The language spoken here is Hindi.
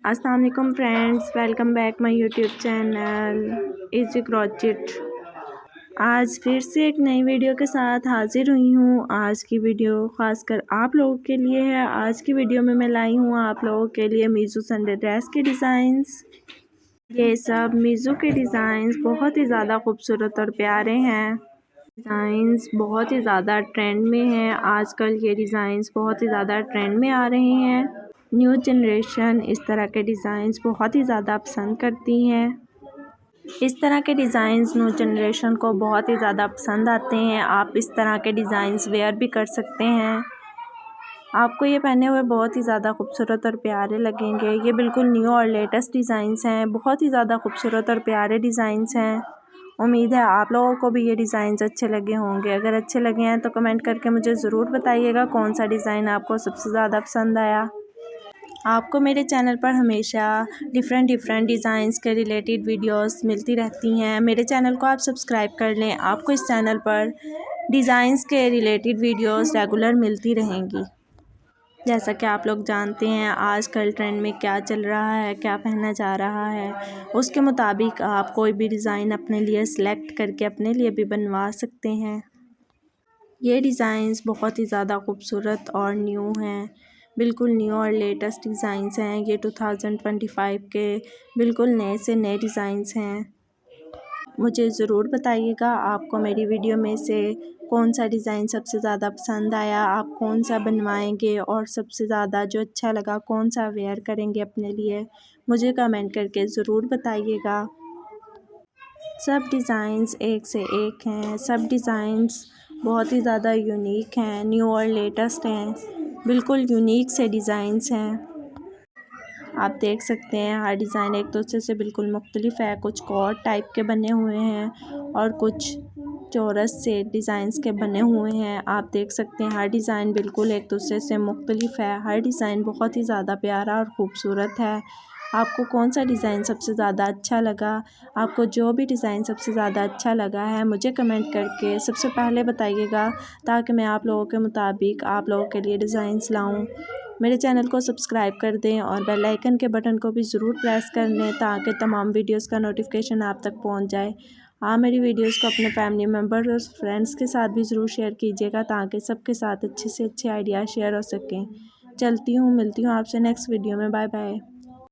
अस्सलाम वालेकुम friends, welcome back my YouTube channel easy crochet. आज फिर से एक नई वीडियो के साथ हाजिर हुई हूँ। आज की वीडियो खासकर आप लोगों के लिए है। आज की वीडियो में मैं लाई हूँ आप लोगों के लिए मीज़ू संडे ड्रेस के डिज़ाइंस। ये सब मीज़ू के डिज़ाइंस बहुत ही ज़्यादा खूबसूरत और प्यारे हैं। डिज़ाइंस बहुत ही ज़्यादा ट्रेंड में हैं। आजकल ये डिज़ाइंस बहुत ही ज़्यादा ट्रेंड में आ रहे हैं। न्यू जनरेशन इस तरह के डिज़ाइंस बहुत ही ज़्यादा पसंद करती हैं। इस तरह के डिज़ाइंस न्यू जनरेशन को बहुत ही ज़्यादा पसंद आते हैं। आप इस तरह के डिज़ाइंस वेयर भी कर सकते हैं। आपको ये पहने हुए बहुत ही ज़्यादा खूबसूरत और प्यारे लगेंगे। ये बिल्कुल न्यू और लेटेस्ट डिज़ाइंस हैं। बहुत ही ज़्यादा खूबसूरत और प्यारे डिज़ाइंस हैं। उम्मीद है आप लोगों को भी ये डिज़ाइंस अच्छे लगे होंगे। अगर अच्छे लगे हैं तो कमेंट करके मुझे ज़रूर बताइएगा कौन सा डिज़ाइन आपको सबसे ज़्यादा पसंद आया। आपको मेरे चैनल पर हमेशा डिफरेंट डिज़ाइंस के रिलेटेड वीडियोस मिलती रहती हैं। मेरे चैनल को आप सब्सक्राइब कर लें। आपको इस चैनल पर डिज़ाइंस के रिलेटेड वीडियोस रेगुलर मिलती रहेंगी। जैसा कि आप लोग जानते हैं आजकल ट्रेंड में क्या चल रहा है, क्या पहना जा रहा है, उसके मुताबिक आप कोई भी डिज़ाइन अपने लिए सिलेक्ट करके अपने लिए भी बनवा सकते हैं। ये डिज़ाइंस बहुत ही ज़्यादा खूबसूरत और न्यू हैं। बिल्कुल न्यू और लेटेस्ट डिज़ाइंस हैं। ये 2025 के बिल्कुल नए से नए डिज़ाइंस हैं। मुझे ज़रूर बताइएगा आपको मेरी वीडियो में से कौन सा डिज़ाइन सबसे ज़्यादा पसंद आया, आप कौन सा बनवाएंगे और सबसे ज़्यादा जो अच्छा लगा कौन सा वेयर करेंगे अपने लिए, मुझे कमेंट करके ज़रूर बताइएगा। सब डिज़ाइंस एक से एक हैं। सब डिज़ाइंस बहुत ही ज़्यादा यूनिक हैं, न्यू और लेटेस्ट हैं। बिल्कुल यूनिक से डिज़ाइंस हैं। आप देख सकते हैं हर डिज़ाइन एक दूसरे से बिल्कुल मुख्तलिफ है। कुछ कॉर्ड टाइप के बने हुए हैं और कुछ चौरस से डिज़ाइंस के बने हुए हैं। आप देख सकते हैं हर डिज़ाइन बिल्कुल एक दूसरे से मुख्तलिफ है। हर डिज़ाइन बहुत ही ज़्यादा प्यारा और ख़ूबसूरत है। आपको कौन सा डिज़ाइन सबसे ज़्यादा अच्छा लगा, आपको जो भी डिज़ाइन सबसे ज़्यादा अच्छा लगा है मुझे कमेंट करके सबसे पहले बताइएगा, ताकि मैं आप लोगों के मुताबिक आप लोगों के लिए डिज़ाइंस लाऊं। मेरे चैनल को सब्सक्राइब कर दें और बेल आइकन के बटन को भी ज़रूर प्रेस कर लें, ताकि तमाम वीडियोस का नोटिफिकेशन आप तक पहुंच जाए। आप मेरी वीडियोस को अपने फैमिली मेम्बर और फ्रेंड्स के साथ भी ज़रूर शेयर कीजिएगा, ताकि सबके साथ अच्छे से अच्छे आइडिया शेयर हो सकें। चलती हूँ, मिलती हूँ आपसे नेक्स्ट वीडियो में। Bye bye.